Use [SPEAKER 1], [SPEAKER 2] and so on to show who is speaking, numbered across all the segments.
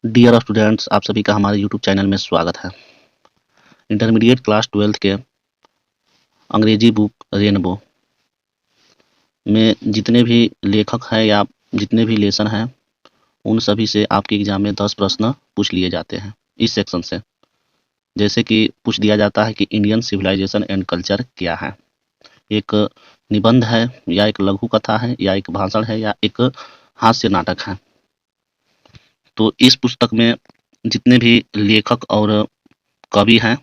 [SPEAKER 1] Dear students, आप सभी का हमारे यूट्यूब चैनल में स्वागत है। इंटरमीडिएट क्लास 12th के अंग्रेजी बुक रेनबो में जितने भी लेखक हैं या जितने भी लेसन हैं, उन सभी से आपके एग्जाम में 10 प्रश्न पूछ लिए जाते हैं इस सेक्शन से। जैसे कि पूछ दिया जाता है कि इंडियन सिविलाइजेशन एंड कल्चर क्या है। एक निबंध है या एक लघु कथा है या एक भाषण है या एक हास्य नाटक है। तो इस पुस्तक में जितने भी लेखक और कवि हैं,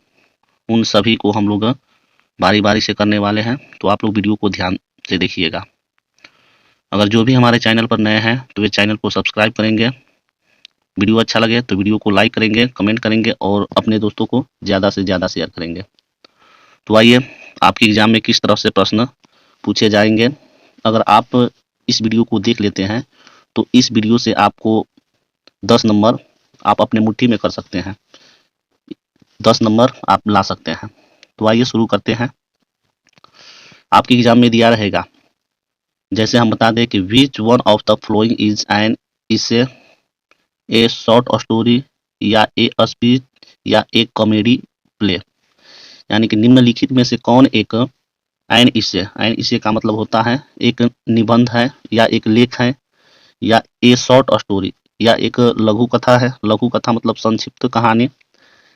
[SPEAKER 1] उन सभी को हम लोग बारी बारी से करने वाले हैं। तो आप लोग वीडियो को ध्यान से देखिएगा। अगर जो भी हमारे चैनल पर नए हैं तो वे चैनल को सब्सक्राइब करेंगे। वीडियो अच्छा लगे तो वीडियो को लाइक करेंगे, कमेंट करेंगे और अपने दोस्तों को ज़्यादा से ज़्यादा शेयर करेंगे। तो आइए, आपके एग्जाम में किस तरह से प्रश्न पूछे जाएंगे। अगर आप इस वीडियो को देख लेते हैं तो इस वीडियो से आपको 10 नंबर आप अपने मुट्ठी में कर सकते हैं। 10 नंबर आप ला सकते हैं। तो आइए शुरू करते हैं। आपके एग्जाम में दिया रहेगा, जैसे हम बता दें कि which one of the following is an इसे ए शॉर्ट स्टोरी या ए स्पीच या एक कॉमेडी प्ले। यानी कि निम्नलिखित में से कौन एक एन इसे का मतलब होता है एक निबंध है या एक लेख है या ए शॉर्ट स्टोरी या एक लघु कथा है। लघु कथा मतलब संक्षिप्त कहानी,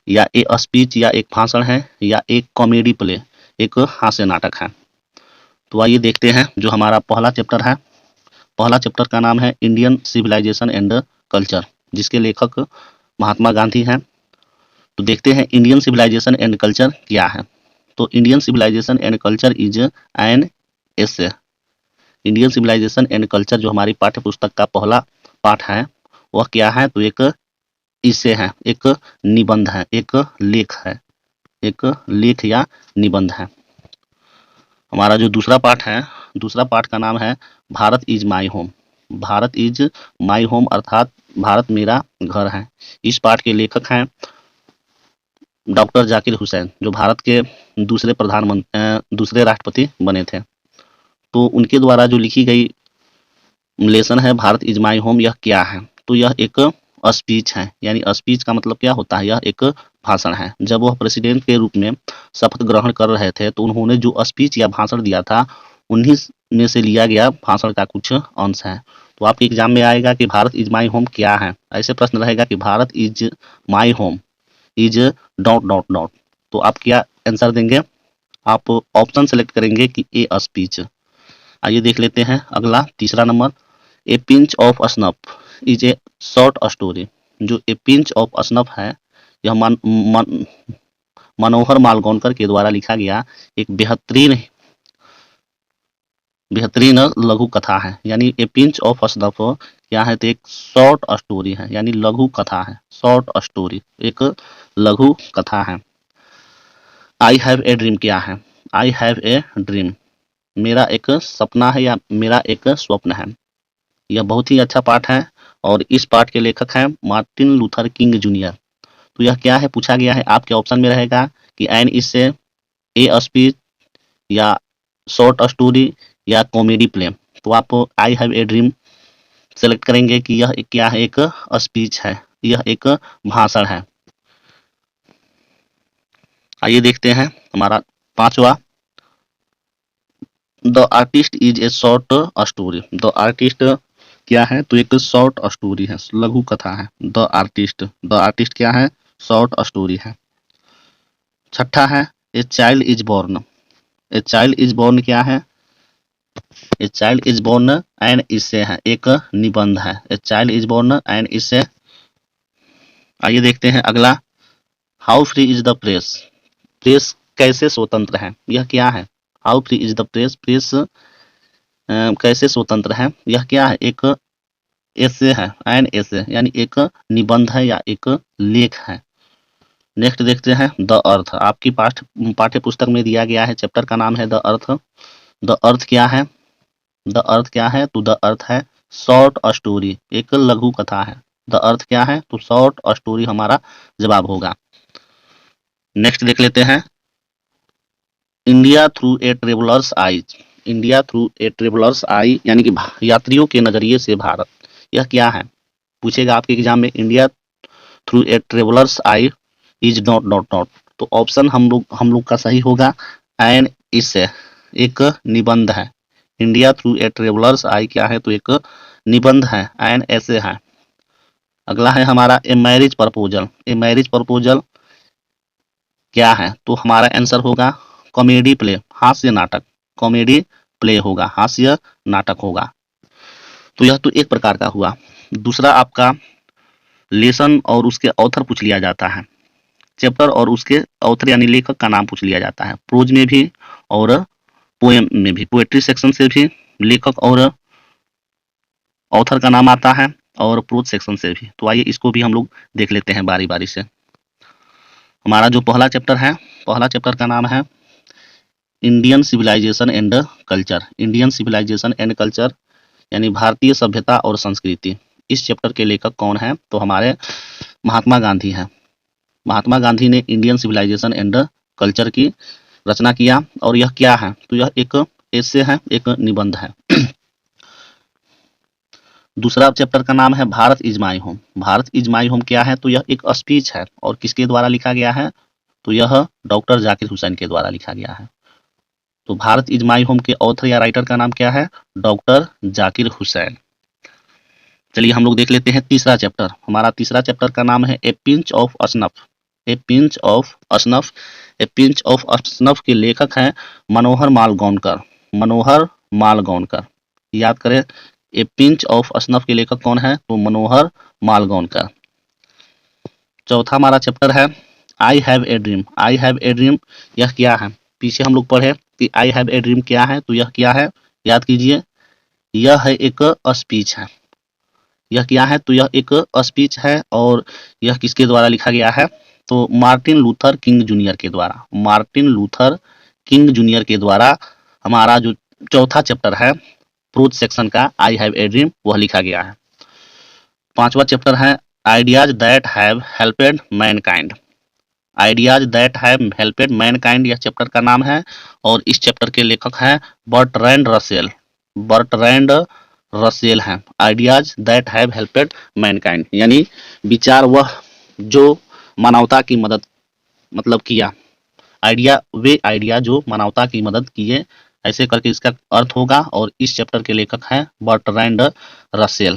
[SPEAKER 1] या ए स्पीच या एक भाषण है या एक कॉमेडी प्ले एक हास्य नाटक है। तो आइए देखते हैं जो हमारा पहला चैप्टर है। पहला चैप्टर का नाम है इंडियन सिविलाइजेशन एंड कल्चर, जिसके लेखक महात्मा गांधी हैं। तो देखते हैं इंडियन सिविलाइजेशन एंड कल्चर क्या है। तो Indian civilization and culture is an essay. Indian civilization and culture जो हमारी पाठ्य पुस्तक का पहला पाठ है वह क्या है, तो एक इसे है, एक निबंध है, एक लेख है, एक लेख या निबंध है। हमारा जो दूसरा पाठ है, दूसरा पाठ का नाम है Bharat is my home. Bharat is my home अर्थात भारत मेरा घर है। इस पाठ के लेखक हैं डॉक्टर जाकिर हुसैन, जो भारत के दूसरे राष्ट्रपति बने थे। तो उनके द्वारा जो लिखी गई लेसन है भारत इज माई होम, यह क्या है, तो यह एक स्पीच है। यानी स्पीच का मतलब क्या होता है, यह एक भाषण है। जब वह प्रेसिडेंट के रूप में शपथ ग्रहण कर रहे थे तो उन्होंने जो स्पीच या भाषण दिया था उन्हीं में से लिया गया भाषण का कुछ अंश है। तो आपके एग्जाम में आएगा कि भारत इज माई होम क्या है। ऐसे प्रश्न रहेगा कि Bharat is my home is dot dot dot. तो आप क्या आंसर देंगे, आप ऑप्शन सेलेक्ट करेंगे कि ए स्पीच। आइए देख लेते हैं अगला तीसरा number, A pinch of snuff is a short story. जो ए पिंच ऑफ स्नफ है, यह मनोहर मालगोंकर के द्वारा लिखा गया एक बेहतरीन लघु कथा है। यानी ए पिंच ऑफ स्नफ क्या है, तो एक शॉर्ट स्टोरी है, यानी लघु कथा है। शॉर्ट स्टोरी एक लघु कथा है। आई हैव ए ड्रीम क्या है, आई हैव ए ड्रीम मेरा एक सपना है या मेरा एक स्वप्न है। यह बहुत ही अच्छा पाठ है और इस पाठ के लेखक हैं मार्टिन लूथर किंग जूनियर। तो यह क्या है, पूछा गया है, आपके ऑप्शन में रहेगा कि एन इससे ए स्पीच या शॉर्ट स्टोरी या कॉमेडी प्ले। तो आप I have a dream select करेंगे कि यह क्या है, एक स्पीच है, यह एक भाषण है। आइए देखते हैं हमारा पांचवा, the artist is a short story. The artist क्या है, तो एक शॉर्ट स्टोरी है, लघु कथा है। द आर्टिस्ट क्या है, शॉर्ट स्टोरी है। छठा है a child is born. A child is born क्या है, a child is born and इससे है, एक निबंध है। A child is born and इससे। आइए देखते हैं अगला, how free is the press. Press कैसे स्वतंत्र है, यह क्या है, how free is the press, press कैसे स्वतंत्र है, यह क्या है, एक एसे है, एन एसे यानी एक निबंध है या एक लेख है। नेक्स्ट देखते हैं द अर्थ। आपकी पाठ्य पुस्तक में दिया गया है, चैप्टर का नाम है द अर्थ। द अर्थ क्या है, द अर्थ क्या है, तो द अर्थ है शॉर्ट स्टोरी, एक लघु कथा है। द अर्थ क्या है, तो शॉर्ट स्टोरी हमारा जवाब होगा। नेक्स्ट देख लेते हैं, India through a traveller's eyes. India through a traveller's eye यानी कि यात्रियों के नजरिए से भारत, यह क्या है, पूछेगा आपके एग्जाम में। India through a traveller's I is not not not. तो ऑप्शन हम लोग का सही होगा एन इससे एक निबंध है। इंडिया थ्रू ए ट्रेवलर्स आई क्या है, तो एक निबंध है, एन ऐसे है। अगला है हमारा ए marriage proposal. A marriage proposal क्या है, तो हमारा आंसर होगा कॉमेडी प्ले, हास्य नाटक। कॉमेडी प्ले होगा, हास्य नाटक होगा। तो यह तो एक प्रकार का हुआ। दूसरा आपका लेसन और उसके ऑथर पूछ लिया जाता है। चैप्टर और उसके ऑथर यानी लेखक का नाम पूछ लिया जाता है। प्रोज में भी और पोएम में भी, पोएट्री सेक्शन से भी लेखक और ऑथर का नाम आता है और प्रोज सेक्शन से भी। तो आइए इसको भी हम लोग देख लेते हैं बारी बारी से। हमारा जो पहला चैप्टर है, पहला चैप्टर का नाम है Indian civilization and culture. Indian civilization and culture यानी भारतीय सभ्यता और संस्कृति। इस चैप्टर के लेखक कौन है, तो हमारे महात्मा गांधी हैं। महात्मा गांधी ने इंडियन सिविलाइजेशन एंड कल्चर की रचना किया। और यह क्या है, तो यह एक एसे है, एक निबंध है। दूसरा चैप्टर का नाम है Bharat is my home. Bharat is my home क्या है, तो यह एक स्पीच है और किसके द्वारा लिखा गया है, तो यह डॉक्टर जाकिर हुसैन के द्वारा लिखा गया है। तो भारत इज माई होम के ऑथर या राइटर का नाम क्या है, डॉक्टर जाकिर हुसैन। चलिए हम लोग देख लेते हैं तीसरा चैप्टर। हमारा तीसरा चैप्टर का नाम है a pinch of snuff. A pinch of snuff. A pinch of snuff के लेखक हैं मनोहर मालगोंडकर। मनोहर मालगोंडकर, याद करें, ए पिंच ऑफ असनफ के लेखक कौन है, तो मनोहर मालगोंडकर। चौथा हमारा चैप्टर है I have a dream. I have a dream यह क्या है, पीछे हम लोग पढ़े कि आई हैव ए ड्रीम क्या है, तो यह क्या है, याद कीजिए, यह है एक स्पीच है। यह क्या है, तो यह एक स्पीच है और यह किसके द्वारा लिखा गया है, तो मार्टिन लूथर किंग जूनियर के द्वारा। मार्टिन लूथर किंग जूनियर के द्वारा हमारा जो चौथा चैप्टर है प्रोज सेक्शन का आई हैव ए ड्रीम, वह लिखा गया है। पांचवा चैप्टर है ideas that have helped mankind. Ideas that have helped mankind यह चैप्टर का नाम है और इस चैप्टर के लेखक हैं बर्ट्रैंड रसेल। बर्ट्रैंड रसेल हैं। Ideas that have helped mankind यानी विचार वह जो मानवता की मदद मतलब किया। आइडिया वे आइडिया जो मानवता की मदद किए, ऐसे करके इसका अर्थ होगा। और इस चैप्टर के लेखक हैं बर्ट्रैंड रसेल।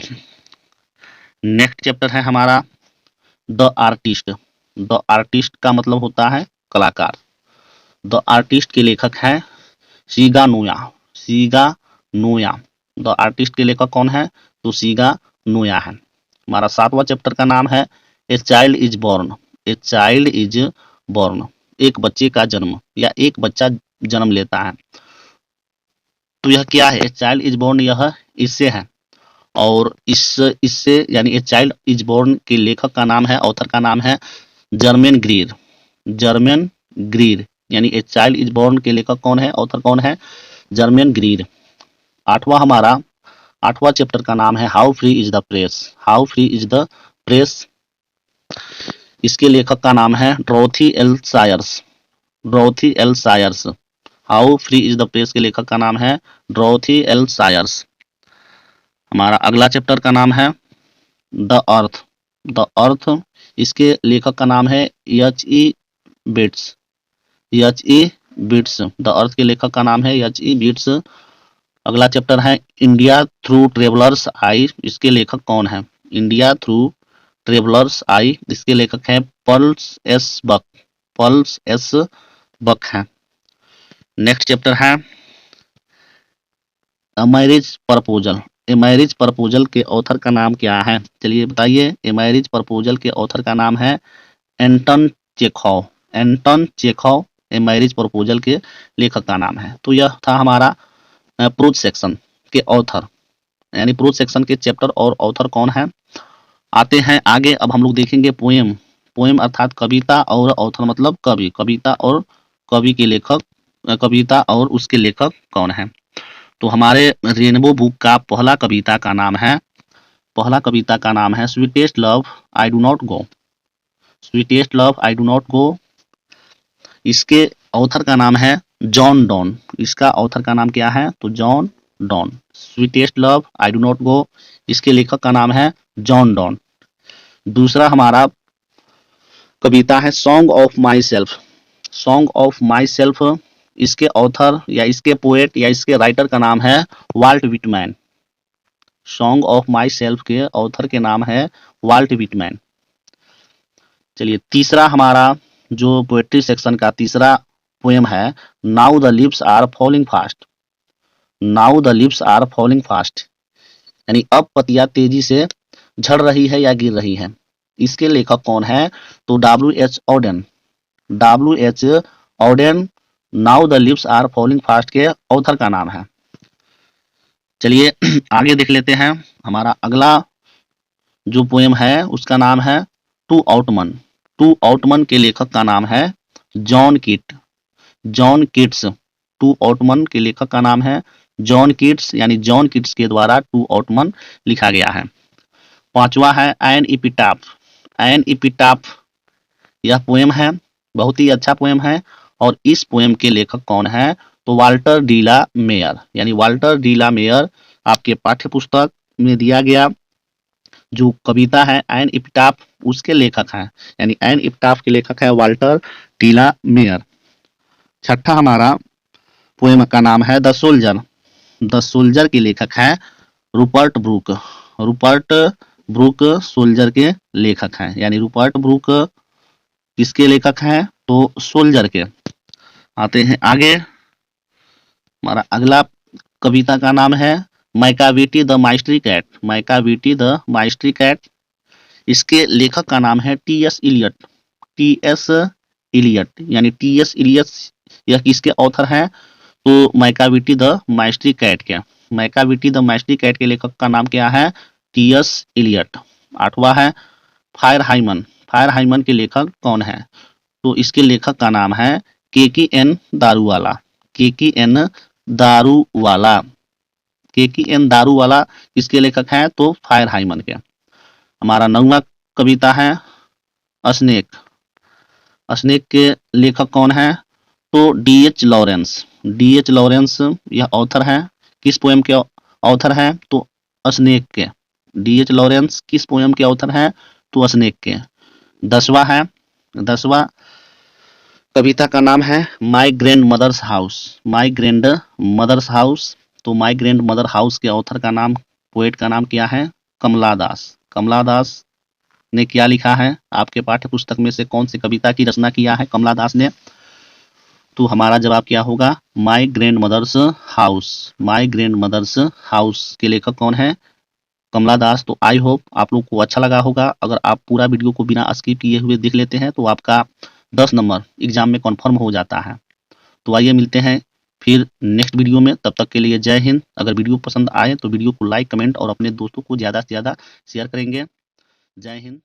[SPEAKER 1] नेक्स्ट चैप्टर है हमारा द आर्टिस्ट। द आर्टिस्ट का मतलब होता है कलाकार। द आर्टिस्ट के लेखक हैं सीगा नोया। सीगा नोया। द आर्टिस्ट के लेखक कौन है, तो सीगा नोया है। हमारा सातवां चैप्टर का नाम है a child is born. A child is born एक बच्चे का जन्म या एक बच्चा जन्म लेता है। तो यह क्या है, ए चाइल्ड इज बॉर्न यह इससे है। और इससे यानी ए चाइल्ड इज बॉर्न के लेखक का नाम है, ऑथर का नाम है जर्मेन ग्रीर। जर्मेन ग्रीर यानी ए चाइल्ड इज बॉर्न के लेखक कौन है, ऑथर कौन है, जर्मेन ग्रीर। आठवां चैप्टर का नाम है how free is the press. How free is the press इसके लेखक का नाम है Dorothy L सायर्स। Dorothy L सायर्स। How free is the press के लेखक का नाम है ड्रोथी एल सायर्स। हमारा अगला चैप्टर का नाम है द अर्थ। द अर्थ इसके लेखक का नाम है एच.ई. बिट्स। एच.ई. बिट्स द अर्थ के लेखक का नाम है एच.ई. बिट्स। अगला चैप्टर है इंडिया थ्रू ट्रेवलर्स आई। इसके लेखक कौन है, इंडिया थ्रू ट्रेवलर्स आई इसके लेखक हैं Pearls S Buck. Pearls S Buck हैं। नेक्स्ट चैप्टर है a marriage proposal. A marriage proposal के ऑथर का नाम क्या है, चलिए बताइए। ए मैरिज प्रपोजल के ऑथर का नाम है Anton Chekhov. Anton Chekhov a marriage proposal के लेखक का नाम है। तो यह था हमारा प्रोज सेक्शन के ऑथर यानी प्रोज सेक्शन के चैप्टर और ऑथर कौन है। आते हैं आगे, अब हम लोग देखेंगे पोएम। पोएम अर्थात कविता और ऑथर मतलब कवि। कविता और कवि के लेखक, कविता और उसके लेखक कौन है। तो हमारे रेनबो बुक का पहला कविता का नाम है sweetest love I do not go. Sweetest love I do not go इसके ऑथर का नाम है जॉन डॉन। इसका ऑथर का नाम क्या है, तो John Donne. Sweetest love I do not go इसके लेखक का नाम है जॉन डॉन। दूसरा हमारा कविता है song of myself. Song of myself, इसके ऑथर या इसके पोएट या इसके राइटर का नाम है Walt Whitman. Song of myself के ऑथर के नाम है वाल्ट विटमैन। चलिए तीसरा हमारा जो पोएट्री सेक्शन का तीसरा पोएम है, now the leaves are falling fast. Now the leaves are falling fast, यानी अब पतियां तेजी से झड़ रही है या गिर रही है। इसके लेखक कौन है? तो W.H. Auden. W.H. Auden now the leaves are falling fast के ऑथर का नाम है। चलिए आगे देख लेते हैं। हमारा अगला जो पोएम है उसका नाम है टू आउटमन। टू आउटमन के लेखक का नाम है जॉन कीट। John Keats. टू आउटमन के लेखक का नाम है जॉन कीट्स, यानी जॉन कीट्स के द्वारा टू आउटमन लिखा गया है। पांचवा है एन इपिटाफ। एन इपिटाफ यह पोएम है, बहुत ही अच्छा पोएम है। और इस पोएम के लेखक कौन है? तो वाल्टर डी ला मेयर, यानी वाल्टर डी ला मेयर आपके पाठ्य पुस्तक में दिया गया जो कविता है एन इपिटाफ, उसके लेखक हैं, यानी एन इपिटाफ के लेखक है वाल्टर डी ला मेयर। छठा हमारा पोएम का नाम है द सोल्जर। द सोल्जर के लेखक है Rupert Brooke. Rupert Brooke soldier के लेखक हैं, यानी रूपर्ट ब्रूक किसके लेखक हैं? तो सोल्जर के। आते हैं आगे। हमारा अगला कविता का नाम है Macavity the mystery cat. Macavity the mystery cat, इसके लेखक का नाम है T.S. इलियट। T.S. इलियट, यानी T.S. इलियट यह किसके ऑथर हैं? तो मैकाविटी द माइस्ट्री कैट के। मैकाविटी द माइस्ट्री कैट के लेखक का नाम क्या है? T.S. इलियट। आठवां है फायर हाइमन। फायर हाइमन के लेखक कौन है? तो इसके लेखक का नाम है KKN Daruwalla. KKN Daruwalla. KKN Daruwalla किसके लेखक हैं? तो फायर हाइमन के। हमारा नौवां कविता है स्नेक। स्नेक के लेखक कौन है? तो D.H. लॉरेंस। D.H. लॉरेंस यह ऑथर है। किस पोएम के ऑथर है? तो स्नेक के। D.H. लॉरेंस किस पोएम के ऑथर है? तो स्नेक के। 10वां है, 10वां कविता का नाम है my grandmother's house. My grandmother's house, तो माई ग्रैंड मदर हाउस के ऑथर का नाम, पोएट का नाम क्या है? कमला दास। कमला दास ने क्या लिखा है? आपके पाठ्य पुस्तक में से कौन सी कविता की रचना किया है कमला दास ने? तो हमारा जवाब क्या होगा? My grandmother's house. My grandmother's house के लेखक कौन है? कमला दास। तो आई होप आप लोग को अच्छा लगा होगा। अगर आप पूरा वीडियो को बिना स्किप किए हुए देख लेते हैं तो आपका 10 नंबर एग्जाम में कन्फर्म हो जाता है। तो आइए मिलते हैं फिर नेक्स्ट वीडियो में, तब तक के लिए जय हिंद। अगर वीडियो पसंद आए तो वीडियो को लाइक, कमेंट और अपने दोस्तों को ज़्यादा से ज़्यादा शेयर करेंगे। जय हिंद।